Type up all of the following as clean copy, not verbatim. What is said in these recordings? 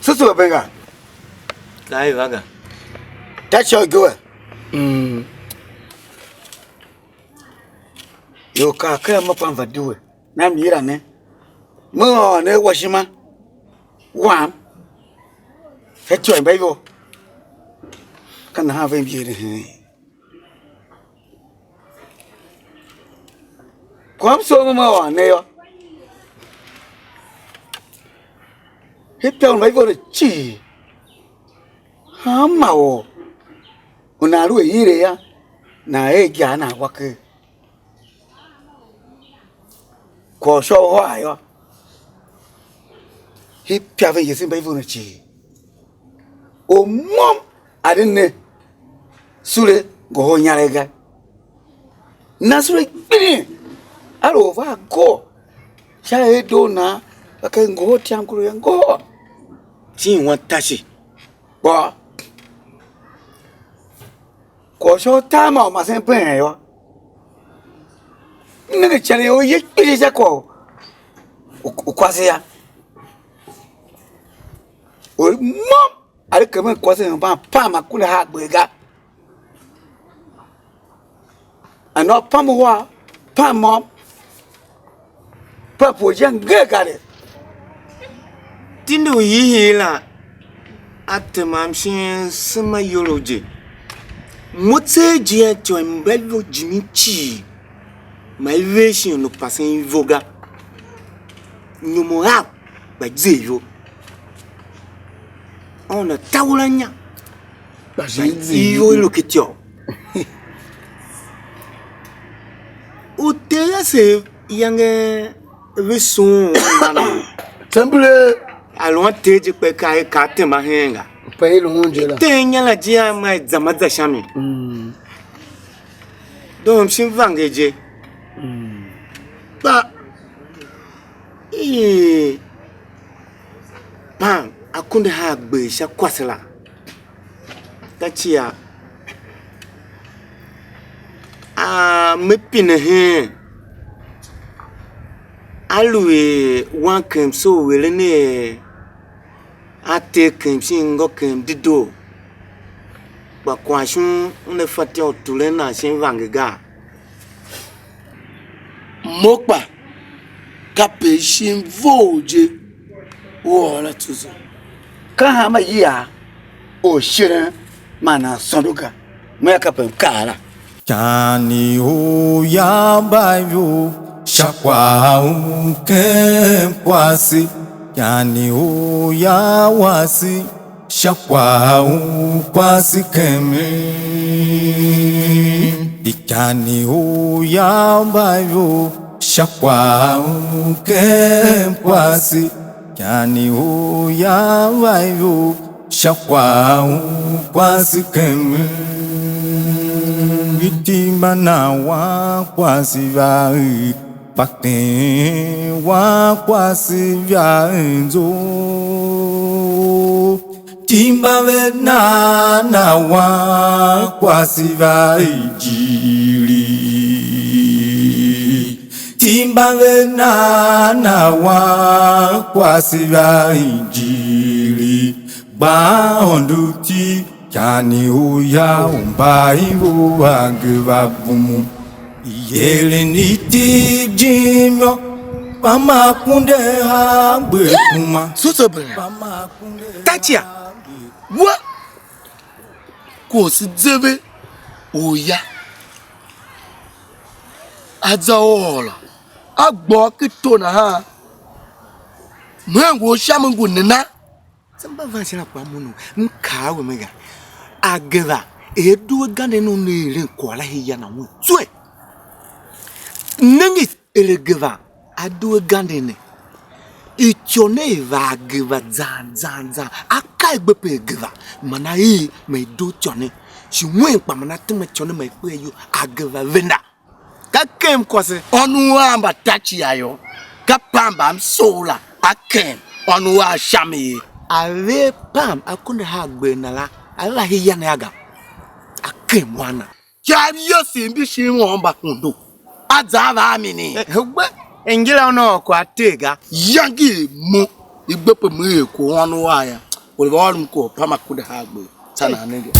Susu benga. Kai vaga. That's your go. Yo ka kaya mapa mvaduwe. Na mira ne. Mo ne washima. Wam. Hecho en bayo. Kana ha vem yere. Kwam so mo ne yo. Hecho en bayo chi. Ha mao. Unaru yire ya. Na eja na wake. Kwa so hoa yo. He piave yesin bayo na chi. O mom adine sure go nyarega na sure bini alo va go sha edo na aka ngo tiam kuru ngo Tin wan tashi. bo ko so tama ma sen pen yo nge chane o ye bini sa ko o kwase ya o mom ale kama kwase ba pa ma kula ha gbega ano pamwa pamom papo janga gare Tindo yi la. Atemam shin sama yoloje. Motse jia to mbelvo jimichi. My version no passing voga. Nyumora ba zeyo. On a tawulanya. ba Iyo loketio. O teya se yange veson nana. temple Alon teje pe kai ka tema henga. pay lo nje la Tenya la jia mai zamaza shami. Dom shin vangeje. Ba Pam akunde ha gbe sha kwasela. Tachia mepine he. Alue wan kem so wele ne ate kem singo kem dido. Ba kwashun une fati otule na shin vangega. Mokpa kapeshin voje wala tuzo ka ha ma ya o shire mana sonduka me ka pen kala Chani o ya bayo shakwa uke kwasi Chani o ya wasi shakwa ukwasi keme Chani o ya bayo shakwa uke kwasi Chani o ya bayo shakwa ukwasi keme Itimba na wa kwasi vai pakte wa kwasi vyanzo Timba na wa kwasi vai jiri Timba na wa kwasi vai jiri Ba onduti Chani uya umbai agva bumu Yele niti jimyo Pama kunde hagbe kuma Susu benga Pama kunde Tachia wa ko si zebe oya azaola agbo kito na ha mwengo shamungu nina Samba vanshira kwa munu nkawe mega. Ageva edu gane no nere kwala hiya na mu. Twe. Nengi elegeva adu gane ne. Ichone va ageva zan aka egbepe egeva mana yi me do chone. Shi mwen pa mana teme chone me pe yo ageva venda. Ka kem kwase onu amba tachi ayo kapamba amsola akem onu a shami ave pam akunde ha gbe nala ala hiya na aga. Akem wana. Chari yosimbi shimomba kundu azava amini Hugbe engila no kwa tega yangi mu igbepe mu eko onu aya Ulivyoona mko pama kunde hagwe sana nenge.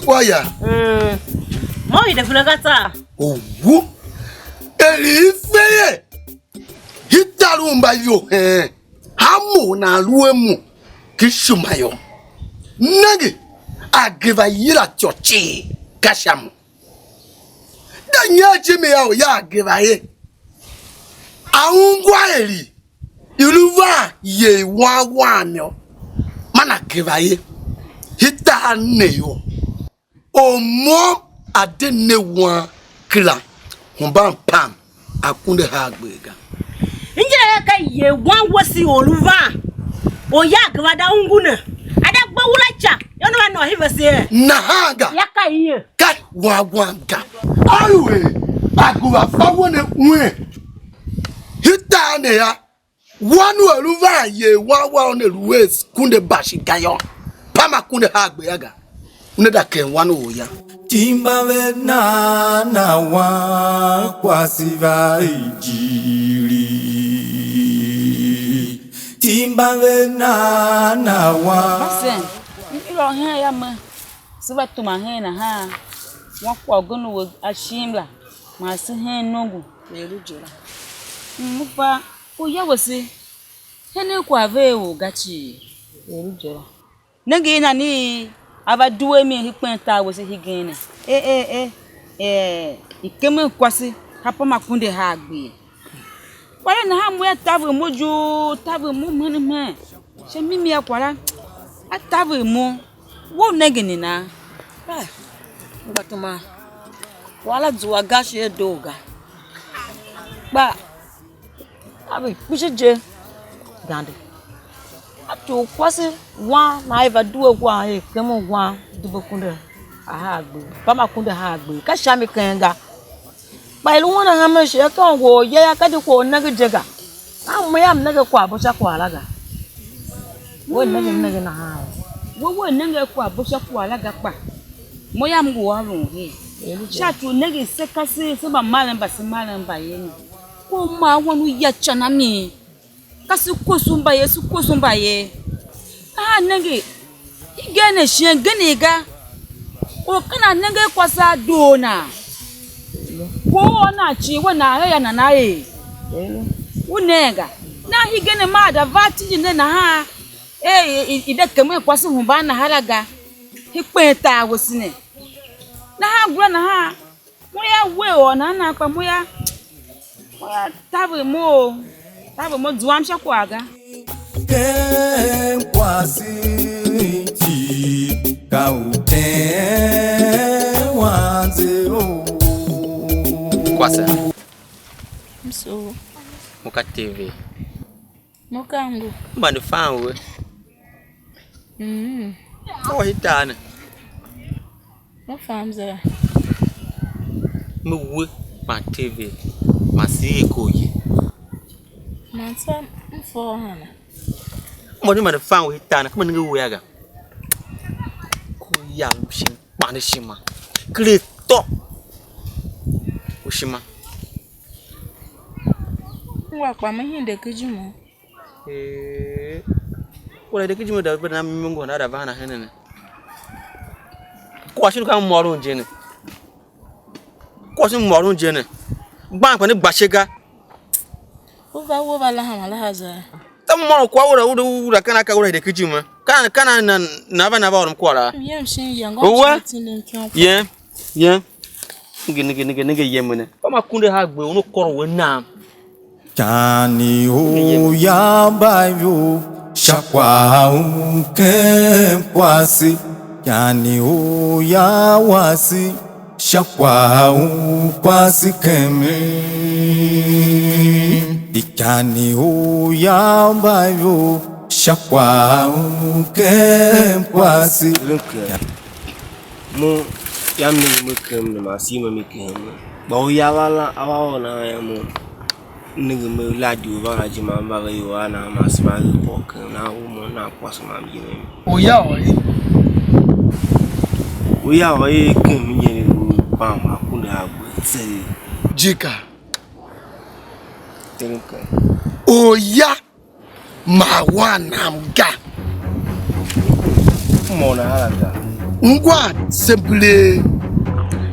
Waya. Mo ide fulakata. Owo. Elifeye. Hitarumba yo. Hamu na luemu. Kishumayo. Nage. Ageva yira chochi. Kashamu. Danya jime yao ya ageva ye. Aungwa eli. Iluva ye wanyo. Mana ageva ye. Hita neyo. Omo adene wan kila. Humban pam. Akunde hagbega. Injira ka ye wan wasi oluva. Oya ageva da unguna. Ada gbawula cha. Yono wa no hivese. Nahanga. Yaka iye. Kat wanga. Alwe. Aguwa fawone we. Hita ne ya. Wanu oluva ye wawa one luwes kunde bashigayo. Pama kunde hagbega. Uneda ken wanu oya. Timbawe na wa kwasiva ijiri. Timbawe na wa. Masen, ilo he ya ma. Siba tuma he na ha. Wakwa gonu wo ashimla. Ma si he nongu elujira. Mupa o ya wose. Hene kwa ve wo gachi elujira. Ngi na ni abaduwe mi hipenta wose higene. Ikeme kwasi hapa makunde hagbe. Wala na ha mu ya tavu moju tavu mu me. She mimi ya kwala. Atavu mu wo negeni na. Ngatuma. Wala zuwa gashi edoga. Ba. Abi kushije. Gande. Atu kwasi wa na eva duwe kwa kemo kwa dubukunde ahagbe. Pama kunde hagbe. Ka shami kenga. Ba ilu wona ngame she ka wo ye ya ka di ko nagejega. Amu ya mnege kwa bosha kwa alaga. Wo nege na ha. Wo nege kwa bosha kwa alaga pa. Moya mgu wa ru he. Chatu nege sekasi se ba malamba yeni. Ko ma wonu ya chana mi. Kasi kusumba ye. Ah nege. Igene shen gene ga. O kana nege kwasa dona. Ko na chi wana ya na ye. Unega. Na higene ma da vati ne na ha. Ide kemwe kwasa humba na halaga. Hipenta wosine. Na ha gura na ha. Moya we o na na pa moya tabu mo duamsha kwaga. Ken kwasi ti kaute wanze o. Kwasa. Mso. Muka TV. Mokangu. Mbani fan we. Ko hitana. Mo famza. Mu ma TV. Ma si ko yi. Mansa mfo hana. Mo ni ma fan we hitana. Kuma ninga we aga. Ko ya mshin bani shima. Krito. Ushima. Ngwa kwa mahinde kijumo. Wala de kijumo da bana mingo na da bana hanene. Ko ashin kan morun jene. Ko ashin morun jene. Gban kwa ni gbashega. Wo ba la hama la haza. Tam mo ko wura kana ka wura de kijumo. Kana na ba worum ko la. Yem shin yango chitin kyon. Yeah. Nge yemene. Kama kunde hagbe onu koro we na. Chani o ya bayo shakwa uke kwasi. Chani o ya wasi shakwa ukwasi keme. Chani o ya bayo shakwa uke kwasi. Mo yamni mukem na masima mikem. Ba o yalala awa na ya mo. Nigga me ladi o ba jima ba yo ana masima ko na o mo na kwasma mi. Oya oi. Oya oi kem ni bam akunda agbo tsere Jika tenka oya mawanamga mona halaga ngwa simple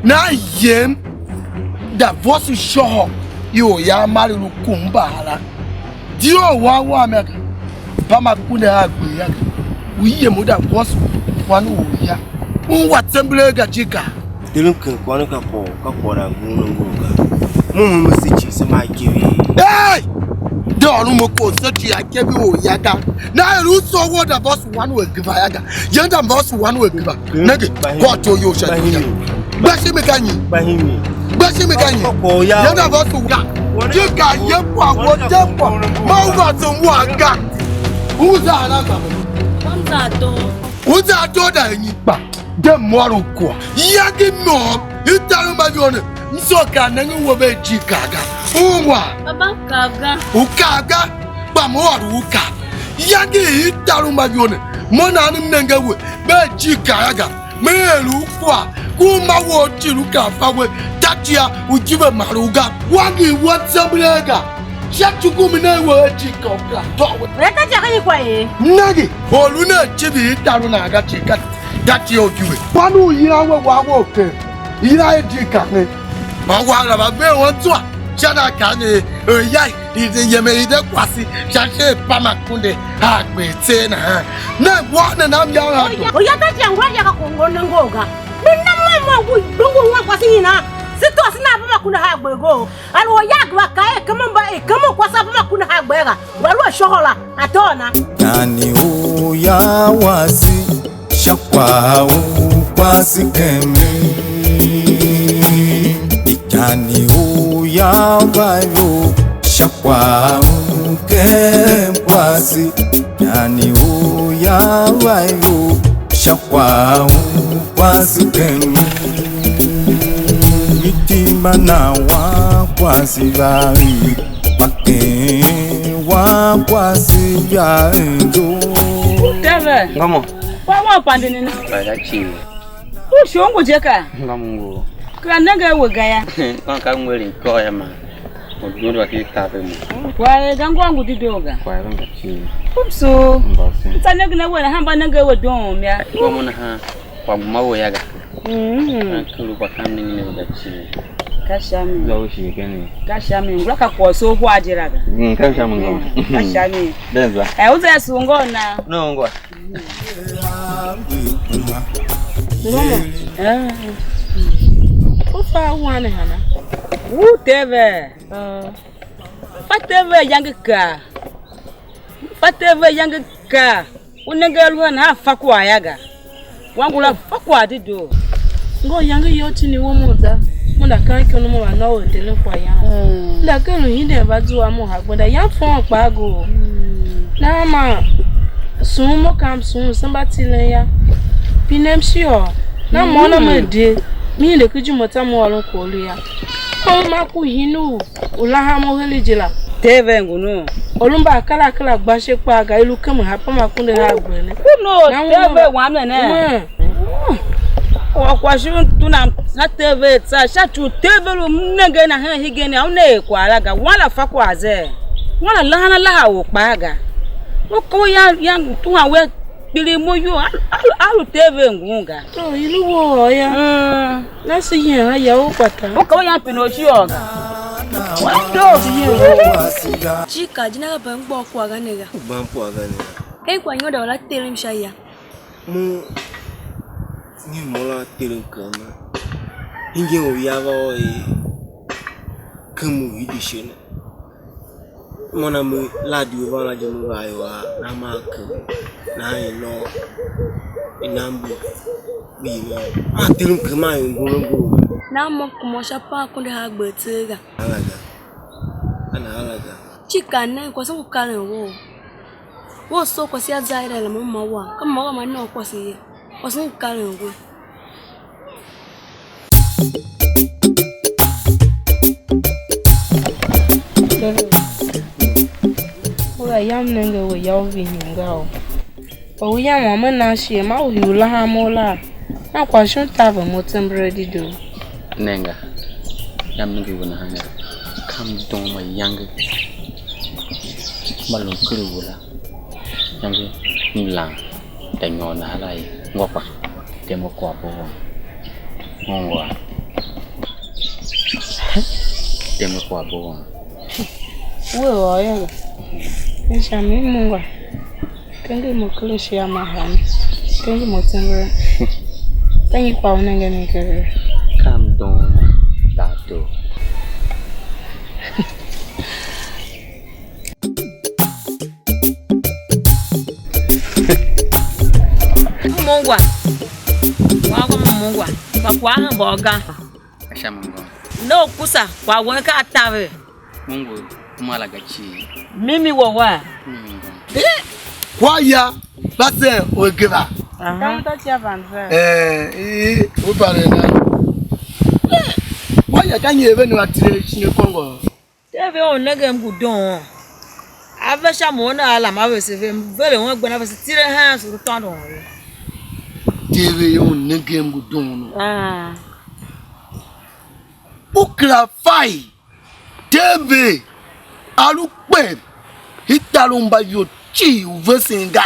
na yem da voice show yo ya mari lukumbala dio wa meka pama kuna agbo ya wiye mo da voice wanu oya ngwa simple ga jika tenka kwano ka po da gunungoga mo sichi sama kiwi hey donu mo ko sichi akebi oyaga na ru so wo da boss one we give yaga yanda boss one we give nage ko to yo sha bashi me kanyi yanda boss ga jika yepo awo tempo ma wa to waga uza na ga uza to da yin pa de mo ru ko yagi no itaru ma yone nsoka na nwo be jikaga uwa baba kaga ukaga ba mo waru uka yagi itaru ma yone mo na ni nengewe be jikaga melu kwa kuma wo jiruka fawe tatia ujibe maruga wagi watsabrega shatuku na wo jikoga to reka jaka kwa ye nagi oluna chibi itaru na ga jika dati ojuwe wanu yirawe wawo ke ira jika ne ma wa la ba be won to shada ka ni oya ide yeme ide kwasi shashe pamakunde agbete na wa na mya oya ta jangwa ya ka kongono ngoga minna mo dungu wa kwasi na sito sina ba makuna ha gbego alo ya gba kai kama ba e kama kwasa ba makuna ha gbega walo shohola atona Nani uya wasi shakwa ukwasi kemi Nani uya bayo shakwa ukempwasi Nani uya bayo shakwa ukwasi kemi Mitima na wakwasi bari Make wakwasi bari Teve Ngamo. wa pande nina Bada chi. Ushongo jeka Ngamo. kana ga wegaya Ka ngwele ko ya ma. Odudo akitabe mu. wa gangwangu didoga Kwa ronga chi. upso Mbase. tsana gna wena hamba naga wedon mya Ko mona ha. Kwa mawo yaga. mhm Kulu kwa kamni ne ga chi. kashami Zawo shi gani. kashami ngulaka kwaso kwa ajiraga Kashami ngamo. kashami Denza. uza sungona No ngwa. ufa wane hana uteve fateve yangika unengelwa na fakwa yaga wangula fakwa dido ngo yangi yoti ni womuza munda kan ke no mo wa no de no kwa ya nda ke no hinde ba zuwa mo ha gboda ya fon pa go na ma sumo kam sumo somebody le ya pinem sio na mo na me de mi le kuju mota mo olun ko lu ya o ma ku hinu ulaha mo helejila teve ngunu olumba kala gba se pa ga ilu kan mo ha pa ma kunde ha gbere kuno teve wa mene wakwashu tuna na teve tsa shachu teve lu mnenge na ha higeni aune kwala ga wala fakwa ze wala lahana laha wo paga ko ya tu ha we pili moyo alu teve ngunga to ilu wo ya na si yin ha ya o pata o ko ya pinochi oga Chika jina ga ban gbo kwa ga nega ban po aga ni kai kwa nyoda wala tere mshaya mu ni mola tenka ma inge o ya ba o kamu idishene mona mu ladi o ba la jemu ba yo na ma ka na ino inambu bi ma tenka ma ngulungu na mo kumosha pa kunde ha gbetega alaga Chika na kwa sangu kale wo so kwa sia zaira la mama wa kama wa manno kwa sia kwa sangu kale ngo Oya yam nenge we yaw vi ngao. O ya mama na shi ma o hiula ha mola. Na kwa shun tava motembre dido. Nenga. Yam ngi wona hanga. Kam don ma yang. Malum kuru wala. Yang nglang. Tay ngon na lai ngokwa. Demo kwa bo. Ngwa. Demo kwa bo. Wewe yanga. Nisha mimi ngwa. Kange mukule shia mahani. Kange motengwe. Tangi kwa unenge nikere. Kam don tato. Mungwa. Wako mungwa. Kwa hamboga. Asha mungu. No kusa kwa weka atawe. Mungu malagachi. Mimi wawa. Waya base ogeba. Kama tachi avanza. O pare na. Waya kanye ebe ni watire chine kongo. Tebe o nege mgudon. Avesha mona ala mawe seve vele won gbona bese tire han so ton don. Tebe o nege mgudon. Ukra fai. Tebe alupe hitalomba yo chi uvesinga.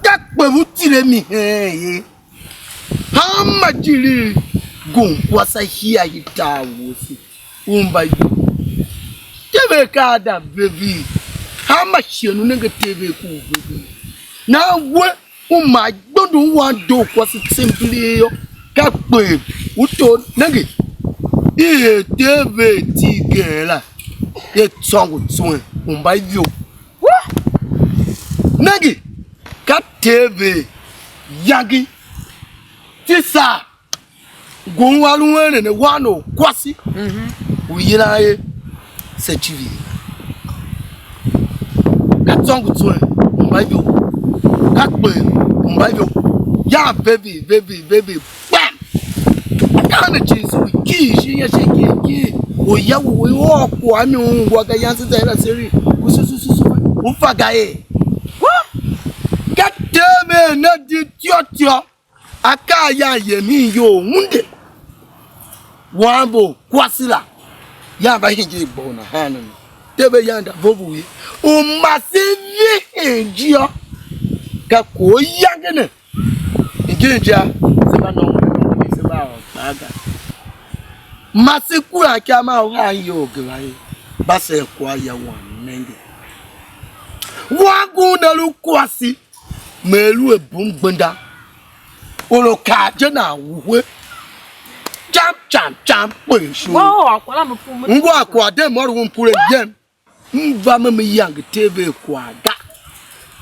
Takpe vutire mi hama jiri gon kwasa hia hita wosi umba yo. Tebe kada baby. Hama shenu nenge tebe ku baby. Na we uma gbodo wan do kwasa simply yo. Kakpe uto nenge tebe tigela. Ye tsongo tswe umba yo. Nenge Katebe Yagi Tisa Gonwaluene ne wano kwasi uyiraye sechivi Katongu twe mbayo Kakbe mbayo ya baby bam Akana chizu kishi ya sheki oya wo kwa mi unwa ga yansi tera seri kusususu ufagaye Tebe na di tio akaya yemi yo munde wambo kwasila ya ba hinji bona hanu tebe yanda bobu yi o masivi enjio ka ko yagene ngeja se ba no se ba baga masikura kama o ayo grai ba se kwa ya wan nenge wagu na lu kwasi Melu e bungbenda olo ka je na wuwe jam pweshu ngwa akwa de moru mpure jem mva me yang tebe kwa ga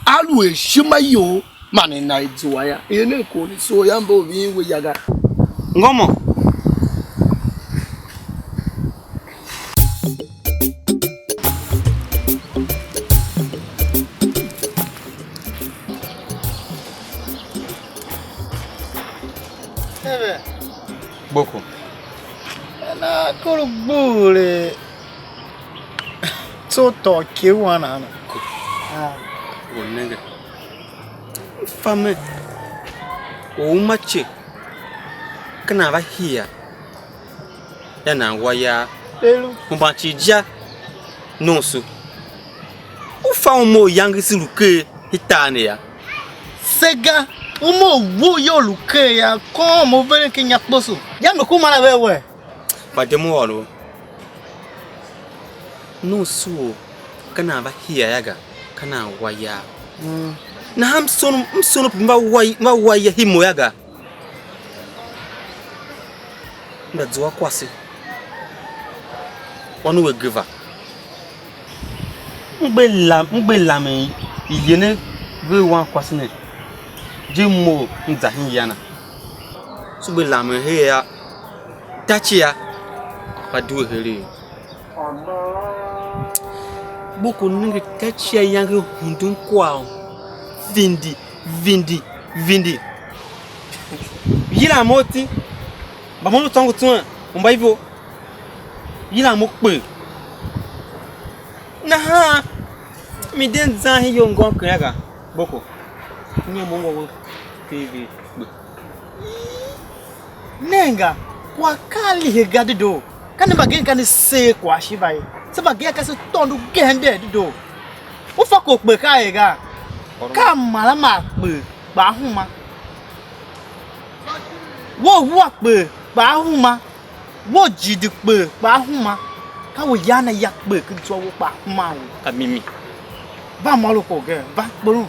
alu e shima yo mane na izuwa ya ene ko ni so ya mbo bi we yaga Ngomo Boko. Na kuru bule. So toki wana na. Onenge. Fame. O mache. Kana ba hia. Ya na waya. Elu. Mbanchija. Nonso. Ufa umo yangi siluke hitane ya. Sega. Umo wo yo luke ya ko mo vele kenya poso. Ya no kuma na wewe. Ba demo walo. Nonso. Kana ba hia yaga. Kana waya. Na msono mba waya himo yaga. Ndazwa kwasi. Wanu we giver. Mbela me yene we wan kwasi ne. Jimo nzahin yana. Sube la me he ya. Tachi ya. Padu hele. Boko ninge tachi ya yange hundun kwa. Vindi. Yila moti. Ba mo tongo tun. Mba hivyo. Yila mo pe. Na ha. Mi den zahin yo ngon kyaga. Boko. Nye mongo TV. Nenga. kwa kali hegade do kana bagin kana se kwa shibai se bagin ka se tondu gende do o fa ko pe ka ega ka mala ma pe ba huma wo pe ba huma wo jidi pe ba huma ka wo yana yak pe kin so wo ba huma ka mimi ba malo ko ge ba buru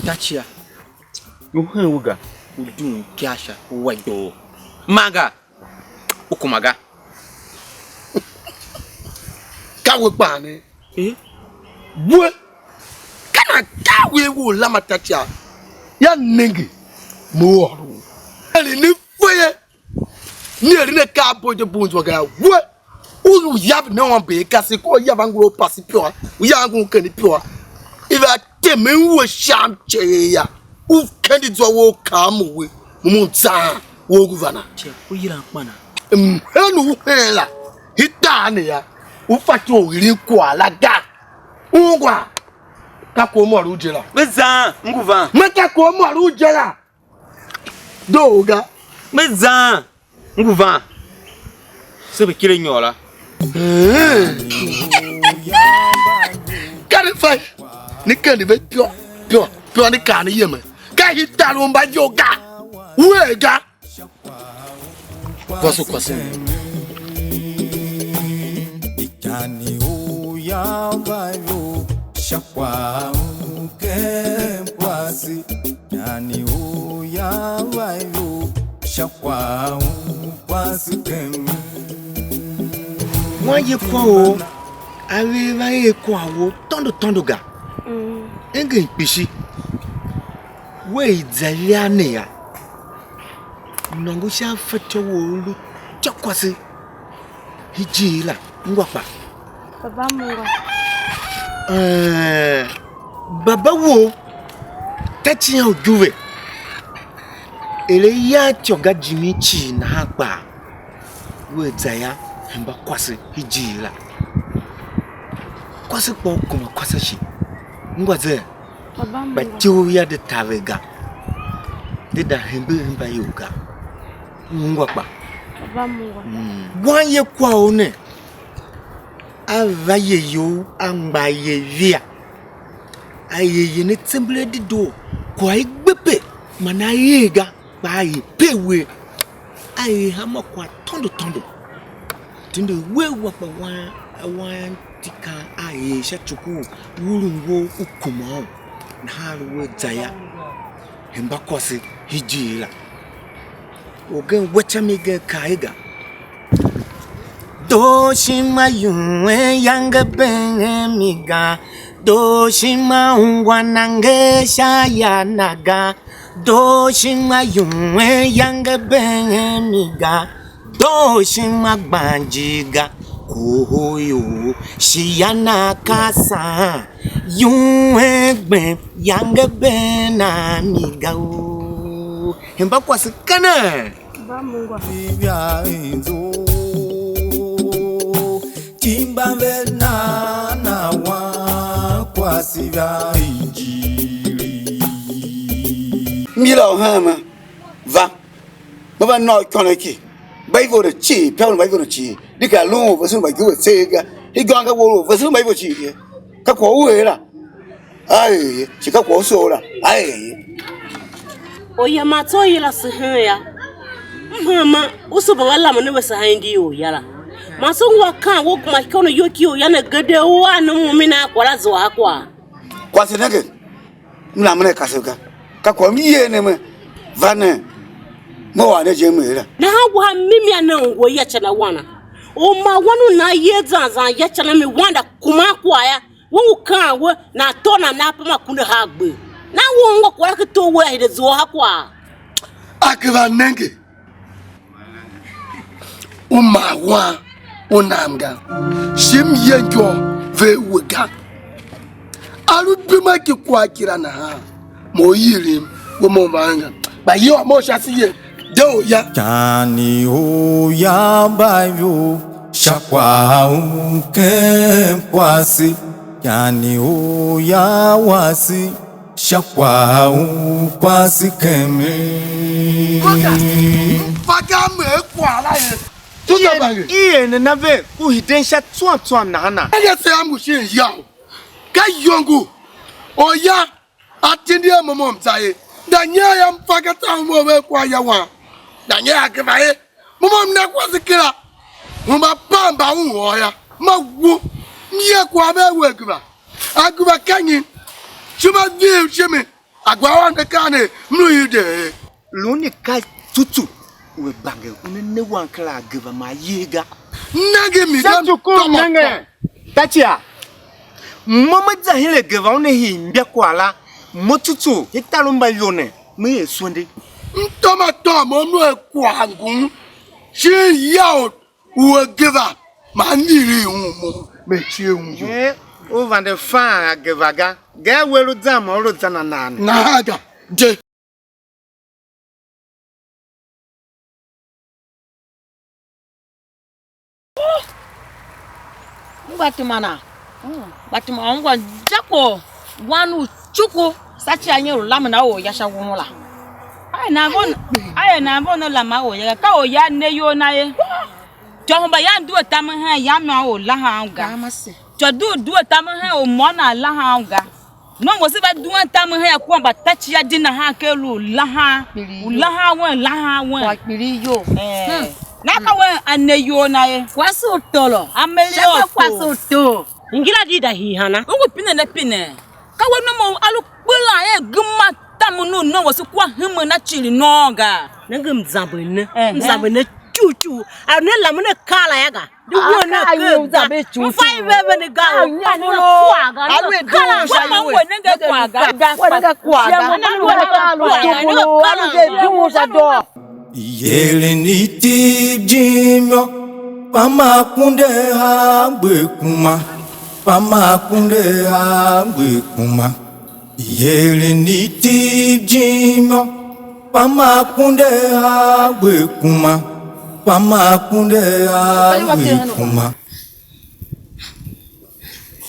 Tachia, you huga, you do Kiasha, white door. Maga, Ukumaga. Kawe bane. What? Can I kawe wo lama tacha? Ya nengi. Mo. Ali ni fire. Ni ali ne ka bojo bones waga. What? O yab no one be kasi ko yabango pasi pure. We yango kani pure. If I temen wo sham cheya. U kendi zo wo kamu we. Mumunta wo guvana. Che, o yira mana. Henu hela. Hitane ya. U fatu iri kwa la ga. Ungwa. Ka ko mo ru jela. Meza, nguva. Meta ko mo ru jela. Doga. Meza, nguva. Sebe kire nyola. Kani fai. Ni kani be pio ni kani yeme. Ka hitalo mba yoga. Wega. Kwaso kwase. Ikani uya vayo shakwa ukempwasi. Yani uya vayo shakwa ukwasi kem. Mwaje kwa o, awe ye kwa o, tondo ga. Enge ipishi. We izaliane ya. Nongusha fete wolu chakwasi. Hijila, ngwapa. Baba munga. Baba wo tachi ya ujuwe. Ele ya choga jimichi na hapa. We zaya hemba kwasi hijila. Kwasi kwa kuma kwasi shi. Ngwaze. Baba munga. Bacho ya de tavega. Dida hemba yoga. Ngwapa. Baba munga. Wanye kwa one. Avaye yo ambaye via. Aye ne temble di do. Kwa igbepe. Mana yega. Baye pewe. Aye hama kwa tondo. Tindo we wapa wan tika aye shachuku. Wurungo ukuma. Naharu we zaya. Hemba kwasi hijila. Ogen wachamige kaiga. Doshima yunwe yanga benemiga. Doshima ungwanange shayanaga. Doshima yunwe yanga benemiga. Doshima banjiga. Koyo shiyana kasa. Yunwe ben yanga benamiga. Hemba kwasi kana. Baba munga. Vivya inzo Kimba venana wa kwa sivya injiri Mila hama va. Baba no koneki. Bai vo de chi, pyo bai vo de chi. Dika lu vo su bai go sega. Hi ganga wo vo su bai vo chi. Ka ko we la. Ai, chi ka ko so la. Ai. Oya mato yela sehya. Mama, usoba wala mane wasa hindi yo yala. Masongwa kan wo kuma kono yoki yo yana gade wa no mumina kwala zo akwa. Kwase nage. Mna mane kaseka. Ka ko mi ye ne me. Vane. Mo wa ne je me la. Na wa mimi anango ya chana wana. O ma wanu na ye zanzan ya chana mi wanda kuma kwa ya. Wo kan wo na tona na pa makunda hagbe. Na wo ngo kwala kito wo hede zo akwa. Akiva nenge. Umawa unamga. Shim yenjo ve wega. Alu bima ki kwa kira na ha. Mo yirim wo mo banga. ba yi o mo sha si ye de o ya Jani o ya bayo shakwa unke kwasi Jani o ya wasi shakwa unkwasi kemi faga me kwa la ye tu so ba ye Iye ne na ve ku hiden sha tuan na na. ya se am shi ya ka yongu o ya atindi momo mzaye da nya ya mfaga ta mo we kwa ya wa da nya ya ke ba ye momo mna kwa sikira mo ba pamba wu o ya ma wu nye kwa be we gba agba kanyi chuma vie cheme agwa wa ndeka ne mnu yide Loni ka tutu we bange ne wan kala gaba ma yega. nage mi Sa tu ko nenge. Tachia. Mama za hele gaba ne hi mbia kwala. Motutu hitalumba yone. Me swende. tomato mo mnu kwa ngun shi yao we giva ma niri mo me chi unju Over the fire gavaga. Ga welu dam oro tanana. na haga je Batimana. Batima ngwa jako wanu chuku sachi anyeru lamna o yasha wumula. Ai na bon la ma o ya ka o ya ne yo na ye. Jo ba ya ndu ta ma ha ya ma o la ha nga. Jo du ta ma ha o mo na la ha nga. No ngo se ba du ta ma ha ya ko ba ta chi ya di na ha ke lu la ha. La ha won. Wa piri yo. Na ka we ane yo na ye. Kwaso tolo. Amele o Kwaso to. Ingila di da hi hana. Ngo pine na pine. Ka we no mo alu kpula ye gma tamunu no wo se kwa hemu na chiri no ga. Nangum zabene. Zabene chuchu. Ane lamune kala yaga. Di wona ke zabe chuchu. Mfai bebe ni ga. Alwe kala Mama we nenge kwaga. Wanaga kwaga. Alu de dumu za do. Yele ni tijimyo Pama kunde hangwe kuma Pama kunde hangwe kuma Yele ni tijimyo Pama kunde hangwe kuma Pama kunde hangwe kuma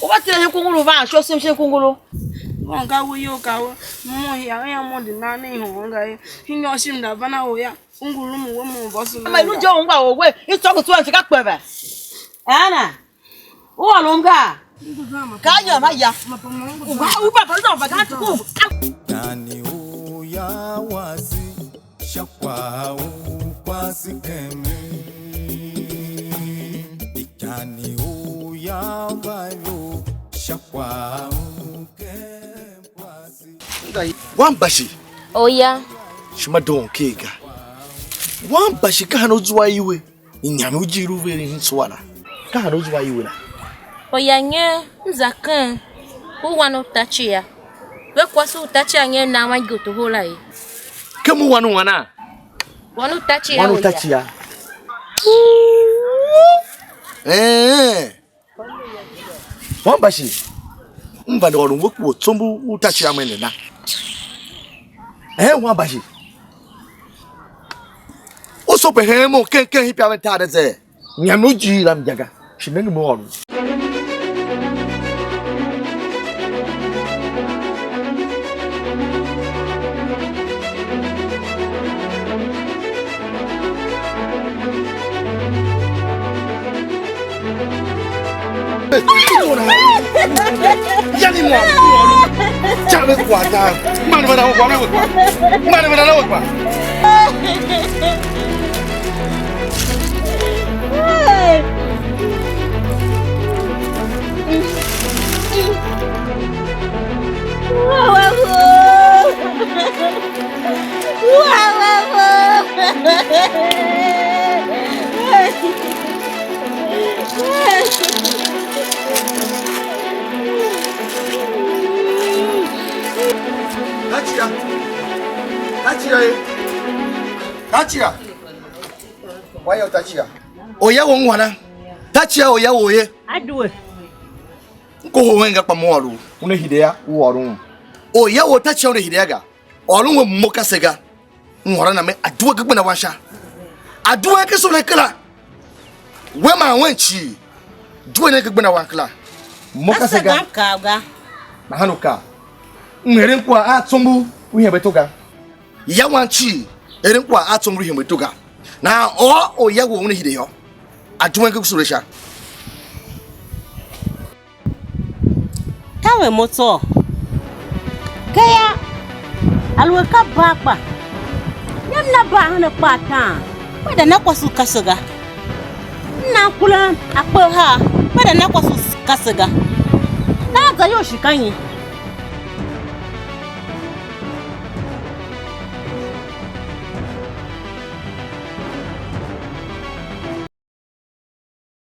Obatele kungulu va sho sim kungulu. Wonga wuyo kawo mo ya mo di na ni ho nga e hinyo shim da bana wo ya ngulu mu wo mu bosu Ama ilu je ngwa owe itoku tu anti ka pebe. Ana. O alonga. Ka ya ma ya. U ba pa do ba ka ku. Jani o ya wasi shakwa unkwasi kemi Jani o ya bayo shakwa wan bashi Oya. shima don kega wan bashi ka hanu zuwa yiwe nyame ujiru veri nswala ka hanu zuwa yiwe na Oya nye nzakan. Uwanu tachia. We kwasu tachia nye na wa goto hola e. kemu wanu wana Wanu tachia wanu oya. tachia wan bashi mbande wanu woku otombu utachia mene na wan bashi oso pe hemo ken hipia mentade ze nyame ujira mjaga shinengi mo wanu Yani mo Chale kwata mani bana wo kwa mani bana wo kwa Tachia. Why Tachia? Oya wo nwana. Tachia oya wo ye. Aduwe. Ko ho wenga pa mo aru. Una hidea wo aru. Oya wo Tachia una hidea ga. Aru wo mo kasega. ngora na me aduwa gbe na wansha aduwa ke so le kala we ma wanchi duwa ne gbe na wankla moka sega ga na hanuka ngere kwa atumbu uhe betoga ya wanchi ere kwa atumbu uhe betoga na o ya wo ne hide yo aduwa ke so le sha tawe moto kaya alwaka bakpa yamna ba hana pata wada na kwasu kasaga na kula akpa ha wada na kwasu kasaga na ga yo shikanyi